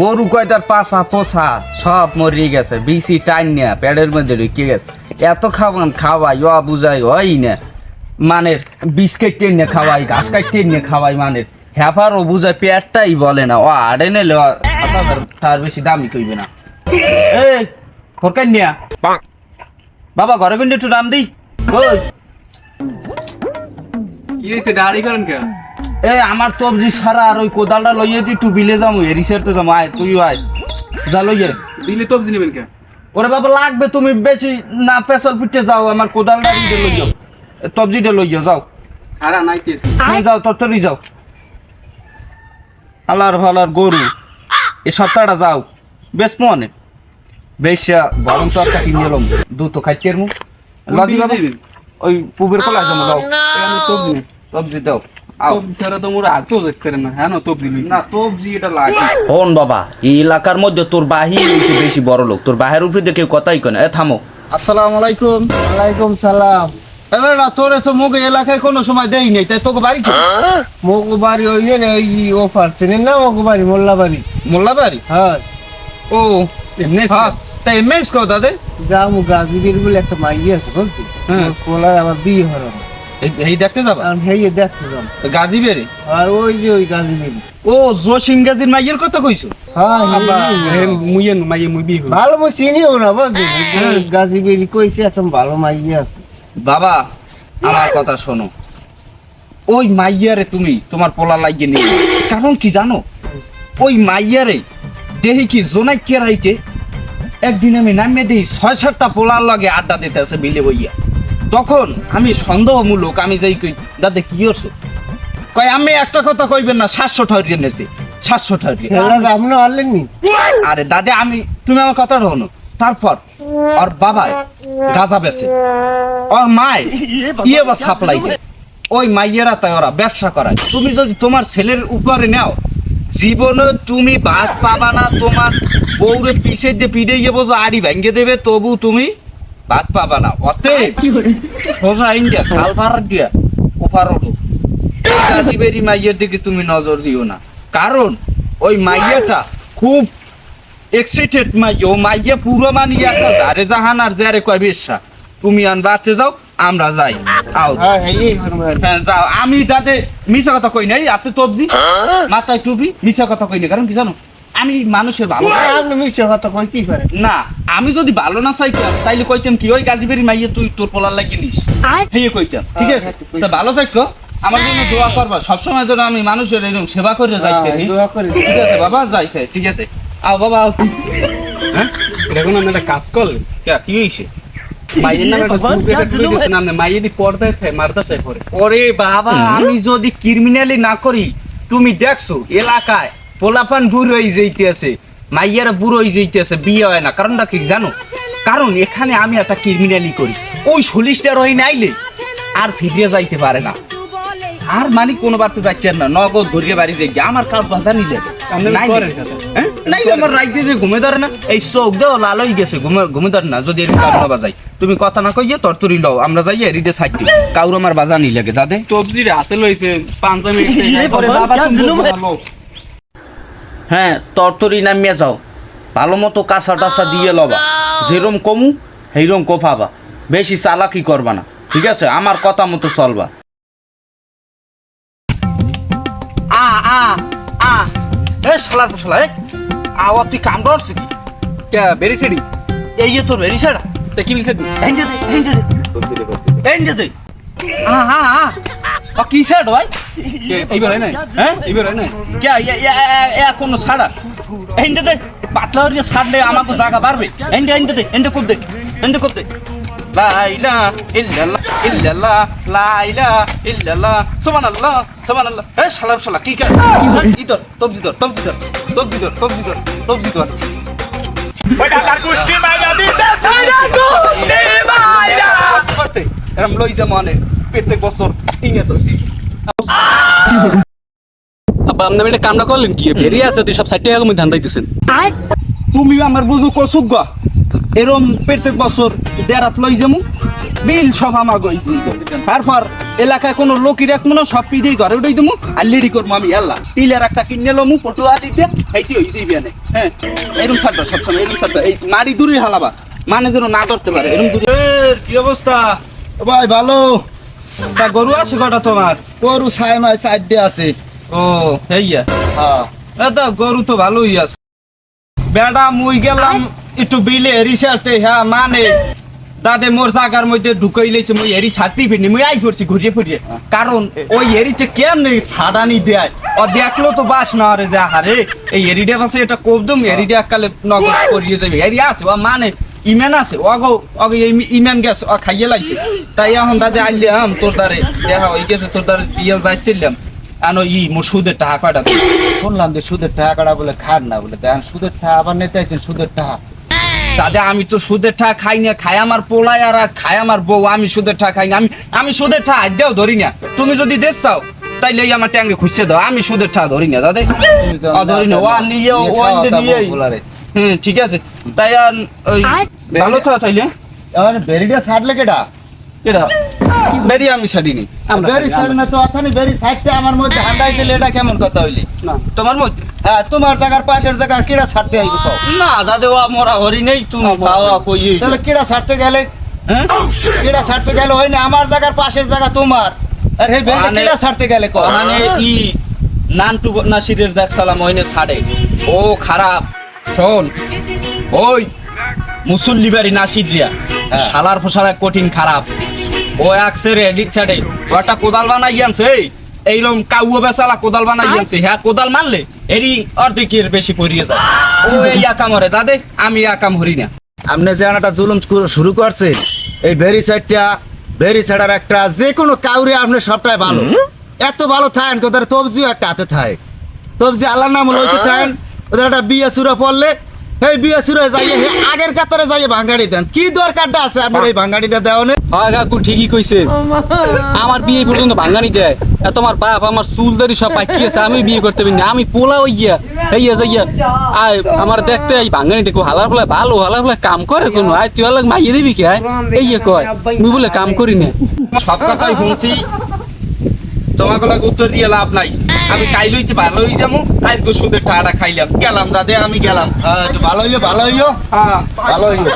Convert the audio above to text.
গরু কয়টার পাছা পোছা সব মরে গেছে, বিসি টাইন নিয়ে পেটের মধ্যে ঢুকে গেছে। এত খাওয়াই বুঝাই হয় না, মানে বিস্কিট টেনে খাওয়াই, ঘাস কাটতে নিয়ে খাওয়াই, মানে হ্যাপারও বুঝায় পেটটাই বলে না। আড়ে নিলে তার বেশি দামি কইবে না। এই ফরকাই নিয়া বাবা ঘরে কিন্তু একটু দাম দিই। কি হয়েছে দাঁড়ি করেন কেন? এই আমার তবজি সারা আর ওই কোদালটা লইয়ে দি একটু বিলে যাবো, এরিসের তো যাবো, আয় তুই আয় যা লইয়ে। দিলে তবজি নেবেন কেন? ওরে বাবা লাগবে, তুমি বেশি না পেছল পিঠে যাও, আমার কোদালটা লই যাও, তবজিটা লই যাও। আরে নাইতেছি যাও তরতরি যাও। আল্লাহর ভালার গরু এই সপ্তাহটা যাও বেশ মনে বেশ গরম তো একটা কিনে এলাম, দুধ তো খাইতে মুখ লদি বাবা ওই পুবের কলা জমা দাও। তবজি তবজি দাও। তবজি ছাড়া তো মোরা আজও দেখতে না। হ্যাঁ না তবজি লইছি না তবজি এটা লাগে। হন বাবা এই এলাকার মধ্যে তোর বাহির হইছে বেশি বড় লোক, তোর বাহির উপরে দেখে কথাই কয় না। এ থামো। আসসালামু আলাইকুম। ওয়ালাইকুম সালাম। এবার না তোরে তো মুগে এলাকায় কোনো সময় দেই নাই, তাই তোকে বাড়ি মগু বাড়ি ওই যে ওই ওপার চেনেন না, মগু বাড়ি মোল্লা বাড়ি। মোল্লা বাড়ি? হ্যাঁ ও এমনি তাই এমএস কও দাদে যাবো গাজীবির বলে একটা মাই আছে বলছি, কোলার আবার বিয়ে হলো এই দেখতে যাবা? আমি হেয়ে দেখতে যাম। গাজী বেরে? আর ওই যে ওই গাজীবির। ও জসিম গাজীর মাইয়ের কথা কইছো? হ্যাঁ মুইয়েন মাইয়ে মুই বিয়ে হই। ভালো মই চিনিও না বুঝলি, গাজীবির কইছে একটা ভালো মাই আছে। বাবা আমার কথা শোনো, ওই মাইয়ারে তুমি তোমার পোলা লাগিয়ে নিয়ে, কারণ কি জানো, ওই মাইয়ারে দেহি কি জোনাই কেরাইতে একদিন আমি নামিয়ে দিই ৬-৭টা পোলার লগে আড্ডা দিতে আছে বিলে বইয়া। তখন আমি সন্দেহমূলক আমি যাই কই দাদা কি করছো, কয় আমি একটা কথা কইবেন না, ৭০০ টাকা নেছি, ৭০০ টাকা। আপনি আনলেন নি? আরে দাদা আমি, তুমি আমার কথা শোনো। তারপর ওর বাবাই গাঁজা বেছে, ওর মায় ইয়ে বা সাপ্লাই দেয়, ওই মাইয়েরা তাই ওরা ব্যবসা করায়। তুমি যদি তোমার ছেলের উপরে নাও, জীবনে তুমি ভাত পাবা না, তোমার বউরে পিছে দিয়ে পিড়ে গিয়ে বোঝো আড়ি ভেঙে দেবে, তবু তুমি ভাত পাবা না। অতএব সোজা ইন্ডিয়া খাল ভাড়া দিয়া ওপার ওঠো, গাজীবেরি মাইয়ের দিকে তুমি নজর দিও না, কারণ ওই মাইয়াটা খুব এক্সাইটেড মাইয়া। ও মাইয়া পুরো মানিয়ে একটা ধারে জাহান আর যারে কয় বেশা। তুমি আন বাড়তে যাও, আমরা যাই। আও হ্যাঁ যাও। আমি দাদে মিশা কথা কই নাই, আপনি তবজি মাথায় টুপি, মিশা কথা কই নাই, কারণ কি জানো, আমি মানুষের ভালো আপনি মিশে কথা কই কি করে না। আমি যদি ভালো না চাইতাম তাইলে কইতাম কি ওই গাজীবেরি মাইয়া তুই তোর পোলার লাগিয়ে নিস, হেয়ে কইতাম। ঠিক আছে, তা ভালো থাকো, আমার জন্য দোয়া করবা সবসময়, যেন আমি মানুষের এরকম সেবা করে যাইতে। ঠিক আছে বাবা, যাইতে ঠিক আছে। আও বাবা আও। হ্যাঁ দেখুন আমি একটা কাজ করলেন কি হয়েছে? মাইয়ের নামে একটা গ্রুপ এটা খুলে দিয়েছেন, আপনি মাইয়ে দি পর্দায় থাকে মারদাসায় পড়ে। ওরে বাবা আমি যদি ক্রিমিনালি না করি, তুমি দেখছো এলাকায় পোলাপান বুড়ো হয়ে যাইতেছে, মাইয়ারা বুড়ো হয়ে যাইতেছে, বিয়ে হয় না। কারণটা কি জানো, কারণ এখানে আমি একটা ক্রিমিনালি করি, ওই সলিশটা রই নাইলে আর ফিরে যাইতে পারে না, আর মানে কোনো বাড়তে যাচ্ছেন না, নগদ ঘুরিয়ে বাড়ি যাই আমার কাজ বাঁচা নিয়ে যাবে। আমার রাইতে যে ঘুমে ধরে না, এই চোখ দেও লাল হয়ে গেছে, ঘুমে ধরে না যদি এরকম কাজ বাজাই। তুমি কথা না কইয়ে তরতরি লও, আমরা যাই এরিডে সাইড কাউর আমার বাজা নি লাগে দাদে। তবজি হাতে লইছে 5 মিনিট। হ্যাঁ তরতরি নামিয়ে যাও, ভালো মতো কাঁচা টাসা দিয়ে লবা, যেরম কমু সেইরম কোফাবা, বেশি চালাকি করবা না, ঠিক আছে? আমার কথা মতো চলবা। শালার পশলা আওয়া তুই কাম করছিস কি? বেরি সেডি এই যে তোর বেরি ছাড়া তে কি বলছে? কি ছাড় ভাই? এইবার হয় না? হ্যাঁ এইবার হয় না? কোনো ছাড়া দে পাতলা হয়ে ছাড়লে আমাকে জায়গা বাড়বে। এন্ডে করতে লাইলা ইল্লাল্লাহ ইল্লাল্লাহ লাইলা ইল্লাল্লাহ সুবহানাল্লাহ সুবহানাল্লাহ। শালার শালা কি কর ইদর তবজি দর ওটা তার কুষ্টি মাইরা দিতে সাইরা কুষ্টি মাইরা করতে এরম লই যা মানে প্রত্যেক বছর তিনে তইছি। আব্বা আপনি এটা কামটা করলেন কি? বেরিয়ে আছে তুই সব 60 টাকা কমে ধান দিতেছেন। তুমি আমার বুঝু কসুক গা, এরম প্রত্যেক বছর দেরাত লই যামু, বিল সব আমার গই। তারপর এলাকায় কোনো লোকই রাখবো না, সব পিঠেই ঘরে উঠেই দেবো আর লেডি করবো আমি আল্লাহ টিলার একটা কিনে লমু পটুয়া দিতে এইটি হয়েছে বিয়ানে। হ্যাঁ এরকম ছাড়বা সবসময়, এরকম ছাড়বা, এই মারি দূরে হালাবা মানে যেন না ধরতে পারে এরকম দূরে। কি অবস্থা ভাই ভালো। তা গরু আছে কটা তোমার? গরু ছাই সাইড দিয়ে আছে। ও হেইয়া, হ্যাঁ এটা গরু তো ভালোই আছে। বেড়া মুই গেলাম একটু বিলে রিসার্চে, হ্যাঁ মানে দাদে মোর জাগার মধ্যে ঢুকাই লাইছে, মুই এরি ছাড়তেই ফিরিনি, মুই আই পড়ছি ঘুরিয়ে ফিরিয়ে। কারণ ওই এরিতে কেমনে ছাড়ানি দেয়, ও দেখলো তো বাস না রে যে আহারে এই এরিডে পাশে এটা কোপ দম, এরিডে এককালে নগদ করিয়ে যাবে। এরি আছে ও মানে ইমেন আছে, অগো অগো ইমেন গেছে ও খাইয়ে লাইছে। তাই এখন দাদে আইলাম তোর দ্বারে দেখা হয়ে গেছে, তোর দ্বারে বিয়ে যাইছিলাম আনো মোর সুদের টাকা কয়টা আছে? শুনলাম যে সুদের টাকাটা বলে খান না বলে, দেখেন সুদের টাকা আবার নিতে আইছেন সুদের টাকা। দাদা আমি তো সুদের টাকা খাই না, খাই আমার পোলাই আর খাই আমার বউ, আমি সুদের টাকা খাই না। আমি সুদের টাকা দেও ধরি না, তুমি যদি দেশ চাও তাইলে এই আমার ট্যাঙ্গে খুঁজছে দাও, আমি সুদের টাকা ধরি না দাদা, ধরি না। ও নিয়ে ও নিয়ে হুম ঠিক আছে। তাই আর ওই ভালো তো তাইলে বেরিটা ছাড়লে কেটা? কেডা বেরিয়ে আমি ছাড়িনি। বেরি ছাড়ে না তো অথানি বেরি সাইডটা আমার মধ্যে হান্দাই দিলে এটা কেমন কথা হইলি? না তোমার মধ্যে হ্যাঁ তোমার জায়গার পাশের জায়গা কেডা ছাড়তে আইব তো? না দাদা ও মরা হরি নেই, তুমি খাওয়া কই তাহলে কেডা ছাড়তে গেলে? হ্যাঁ কেডা ছাড়তে গেলে হয় না আমার জায়গার পাশের জায়গা তোমার, আর এই বেরিটা কেডা ছাড়তে গেলে কো? মানে ই নানটু নাসিরের দেখ সালাম ওইনে ছাড়ে, ও খারাপ। শোন ওই মুসল্লি বাড়ি নাসিরিয়া শালার ফসার কঠিন খারাপ, ও একসে রেডি ছাড়ে ওটা কোদাল বানাই আনছে, এইরকম কাউয়া বেচালা কোদাল বানাই আনছে। হ্যাঁ কোদাল মারলে এরই অর্ধেকের বেশি পড়িয়ে যায়। ও এই একাম হরে দাদে, আমি একাম হরি না। আপনি যে একটা জুলুম শুরু করছে এই বেরি সাইডটা, বেরি সাইডার একটা যে কোনো কাউরে আপনি সবটাই ভালো, এত ভালো থাকেন ওদের তবজিও একটা হাতে থাকে, তবজি আল্লাহর নাম লইতে থাকেন। ওদের একটা বিয়ে সুরা পড়লে এই বিয়ে সুরা যাইয়ে আগের কাতারে যাইয়ে ভাঙ্গাড়ি দেন, কি দরকারটা আছে আপনার এই ভাঙ্গাড়িটা দেওয়া? হ্যাঁ কাকু ঠিকই কইছে, আমার বিয়ে পর্যন্ত ভাঙানি দেয়। তোমার বাপ আমার চুলদারি সব পাকি আছে, আমি বিয়ে করতে পারি না, আমি পোলা হই গিয়া হইয়া যাইয়া আয় আমার দেখতে এই ভাঙানি দেখো হালার ফলে ভালো, হালার ফলে কাম করে কোনো আয় তুই আলাগ মাইয়ে দিবি কে? এই কয় মুই বলে কাম করি না। সব কথাই শুনছি, তোমাকে লাগে উত্তর দিয়ে লাভ নাই। আমি কাইলইতে ভালো হয়ে যাবো, আজকে সুদের টাকাটা খাইলাম গেলাম দাদে, আমি গেলাম। ভালো হইও ভালো হইও হ্যাঁ ভালো হইও।